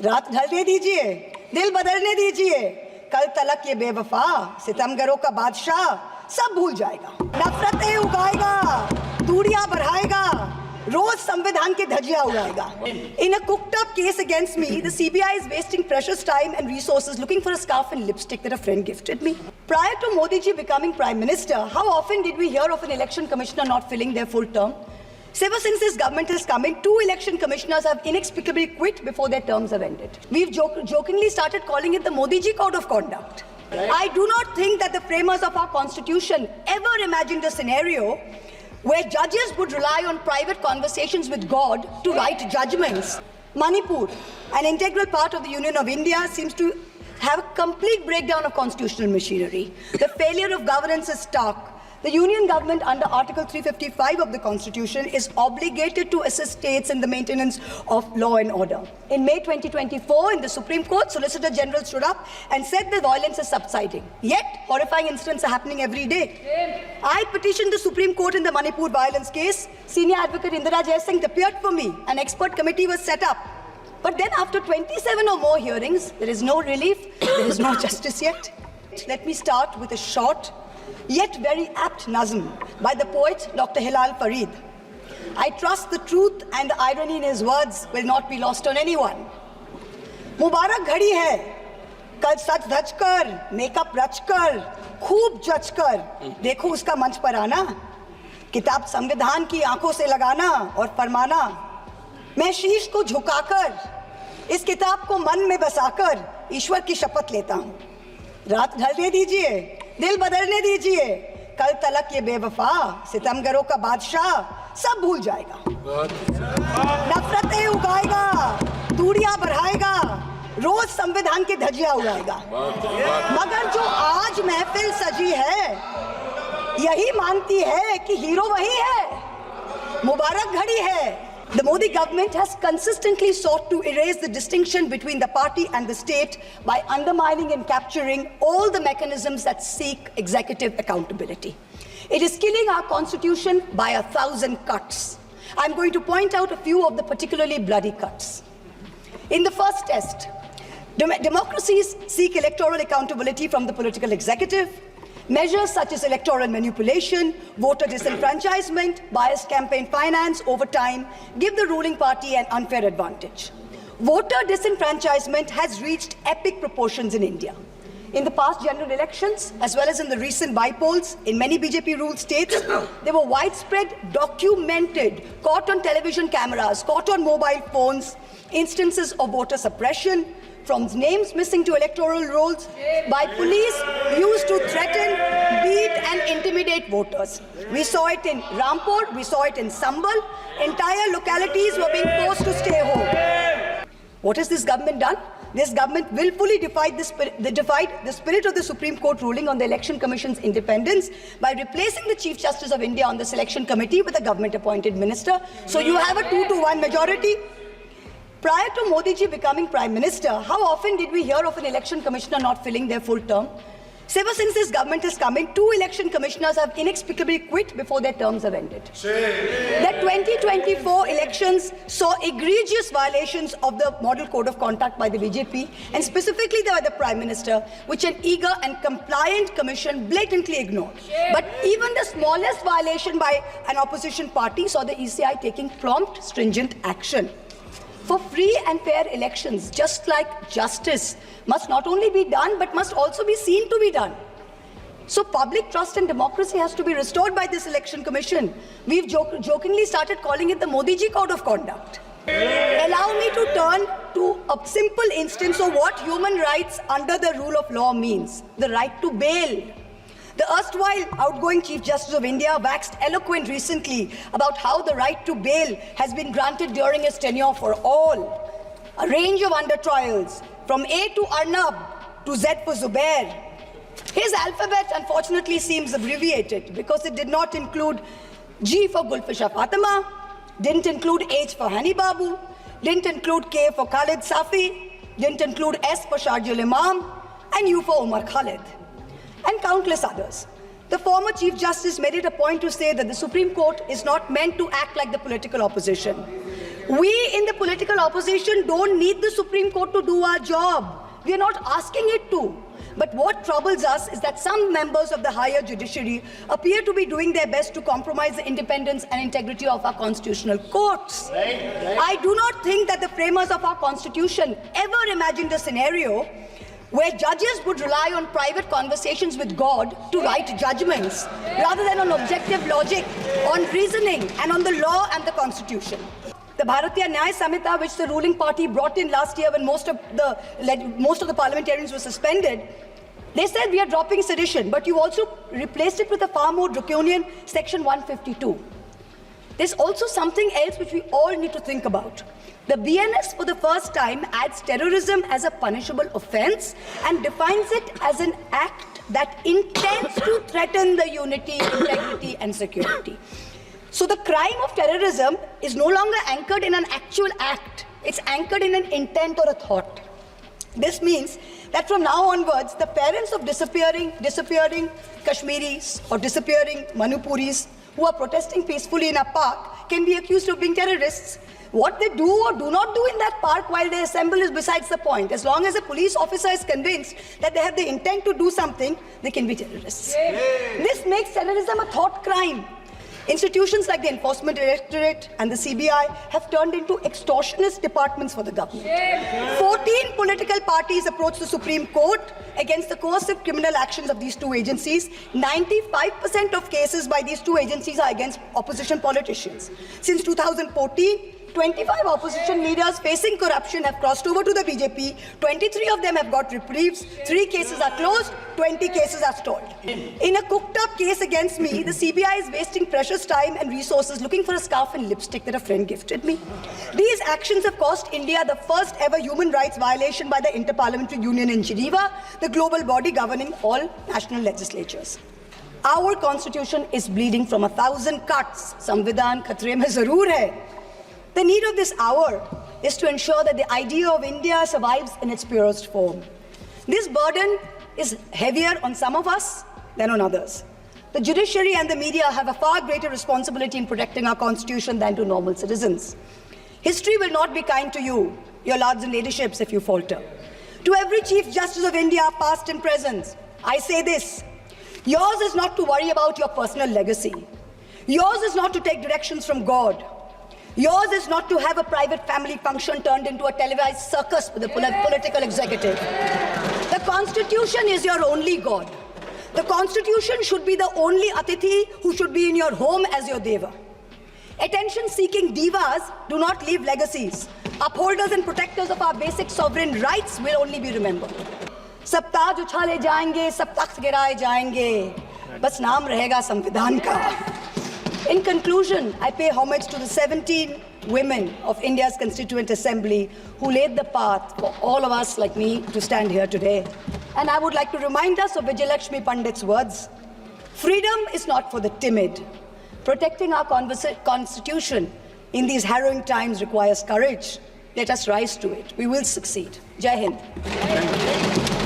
रात ढलने दीजिए, दिल बदलने दीजिए, कल तलक ये बेवफा सितमगरों का बादशाह सब भूल जाएगा, नफरतें उगाएगा, दूरियां बढ़ाएगा, रोज संविधान के धजिया उड़ाएगा. In a cooked up case against me, the CBI is wasting precious time and resources looking for a scarf and lipstick that a friend gifted me. Prior to Modi ji becoming Prime Minister, how often did we hear of an election commissioner not filling their full term? So ever since this government has come in, 2 election commissioners have inexplicably quit before their terms have ended. We've jokingly started calling it the Modi ji Code of Conduct. I do not think that the framers of our constitution ever imagined a scenario where judges would rely on private conversations with God to write judgments. Manipur, an integral part of the Union of India, seems to have a complete breakdown of constitutional machinery. The failure of governance is stark. The Union government under Article 355 of the Constitution is obligated to assist states in the maintenance of law and order. In May 2024, in the Supreme Court, Solicitor General stood up and said the violence is subsiding. Yet, horrifying incidents are happening every day. I petitioned the Supreme Court in the Manipur violence case. Senior Advocate Indira Jaisingh appeared for me. An expert committee was set up. But then after 27 or more hearings, there is no relief, there is no justice yet. Let me start with a short, yet very apt nazm by the poet Dr. Hilal Farid. I trust the truth and the irony in his words will not be lost on anyone. मुबारक घड़ी है, कल सच धज कर, makeup रच कर, खूब जच कर, देखो उसका मंच पर आना, किताब संविधान की आंखों से लगाना और फरमाना, मैं शीश को झुकाकर इस किताब को मन में बसाकर ईश्वर की शपथ लेता हूँ. रात ढलने दीजिए, दिल बदलने दीजिए, कल तलक ये बेवफा सितमगरों का बादशाह सब भूल जाएगा, नफरतें उगाएगा, दूरियां बढ़ाएगा, रोज संविधान के धजिया उड़ाएगा. मगर जो आज महफिल सजी है यही मानती है कि हीरो वही है. मुबारक घड़ी है. The Modi government has consistently sought to erase the distinction between the party and the state by undermining and capturing all the mechanisms that seek executive accountability. It is killing our constitution by 1,000 cuts. I'm going to point out a few of the particularly bloody cuts. In the first test, democracies seek electoral accountability from the political executive. Measures such as electoral manipulation, voter disenfranchisement, biased campaign finance over time give the ruling party an unfair advantage. Voter disenfranchisement has reached epic proportions in India. In the past general elections, as well as in the recent by-polls in many BJP-ruled states, there were widespread, documented, caught on television cameras, caught on mobile phones, instances of voter suppression, from names missing to electoral rolls, by police used to threaten, beat and intimidate voters. We saw it in Rampur, we saw it in Sambal. Entire localities were being forced to stay home. What has this government done? This government willfully defied the spirit of the Supreme Court ruling on the Election Commission's independence by replacing the Chief Justice of India on the selection committee with a government-appointed minister. So you have a 2-to-1 majority. Prior to Modi ji becoming Prime Minister, how often did we hear of an election commissioner not filling their full term? So ever since this government has come in, 2 election commissioners have inexplicably quit before their terms have ended. The 2024 elections saw egregious violations of the Model Code of Conduct by the BJP, and specifically by the Prime Minister, which an eager and compliant commission blatantly ignored. But even the smallest violation by an opposition party saw the ECI taking prompt, stringent action. For free and fair elections, just like justice must not only be done, but must also be seen to be done. So public trust in democracy has to be restored by this election commission. We've jokingly started calling it the Modi ji Code of Conduct. Allow me to turn to a simple instance of what human rights under the rule of law means. The right to bail. The erstwhile outgoing Chief Justice of India waxed eloquent recently about how the right to bail has been granted during his tenure for all. A range of under-trials, from A to Arnab to Z for Zubair. His alphabet, unfortunately, seems abbreviated because it did not include G for Gulfisha Fatima, didn't include H for Hani Babu, didn't include K for Khalid Safi, didn't include S for Sharjul Imam, and U for Umar Khalid, and countless others. The former Chief Justice made it a point to say that the Supreme Court is not meant to act like the political opposition. We in the political opposition don't need the Supreme Court to do our job. We are not asking it to. But what troubles us is that some members of the higher judiciary appear to be doing their best to compromise the independence and integrity of our constitutional courts. I do not think that the framers of our constitution ever imagined a scenario where judges would rely on private conversations with God to write judgments, rather than on objective logic, on reasoning, and on the law and the constitution. The Bharatiya Nyaya Samhita, which the ruling party brought in last year when most of the parliamentarians were suspended, they said we are dropping sedition, but you also replaced it with a far more draconian Section 152. There's also something else which we all need to think about. The BNS for the first time adds terrorism as a punishable offense and defines it as an act that intends to threaten the unity, integrity, and security. So the crime of terrorism is no longer anchored in an actual act. It's anchored in an intent or a thought. This means that from now onwards, the parents of disappearing Kashmiris or disappearing Manipuris who are protesting peacefully in a park can be accused of being terrorists. What they do or do not do in that park while they assemble is besides the point. As long as a police officer is convinced that they have the intent to do something, they can be terrorists. This makes terrorism a thought crime. Institutions like the Enforcement Directorate and the CBI have turned into extortionist departments for the government. 14 political parties approached the Supreme Court against the coercive criminal actions of these two agencies. 95% of cases by these two agencies are against opposition politicians. Since 2014, 25 opposition leaders facing corruption have crossed over to the BJP. 23 of them have got reprieves. 3 cases are closed. 20 cases are stalled. In a cooked-up case against me, the CBI is wasting precious time and resources looking for a scarf and lipstick that a friend gifted me. These actions have cost India the first ever human rights violation by the Inter-Parliamentary Union in Geneva, the global body governing all national legislatures. Our constitution is bleeding from 1,000 cuts. Samvidhan khatre mein zarur hai. The need of this hour is to ensure that the idea of India survives in its purest form. This burden is heavier on some of us than on others. The judiciary and the media have a far greater responsibility in protecting our constitution than to normal citizens. History will not be kind to you, your lords and ladyships, if you falter. To every Chief Justice of India, past and present, I say this: yours is not to worry about your personal legacy. Yours is not to take directions from God. Yours is not to have a private family function turned into a televised circus with a political executive. The Constitution is your only God. The Constitution should be the only Atithi who should be in your home as your Deva. Attention-seeking divas do not leave legacies. Upholders and protectors of our basic sovereign rights will only be remembered. सब ताज उछाले जाएंगे, सब तख्त गिराए जाएंगे, बस नाम रहेगा संविधान का. In conclusion, I pay homage to the 17 women of India's Constituent Assembly who laid the path for all of us like me to stand here today. And I would like to remind us of Vijayalakshmi Pandit's words: freedom is not for the timid. Protecting our constitution in these harrowing times requires courage. Let us rise to it. We will succeed. Jai Hind.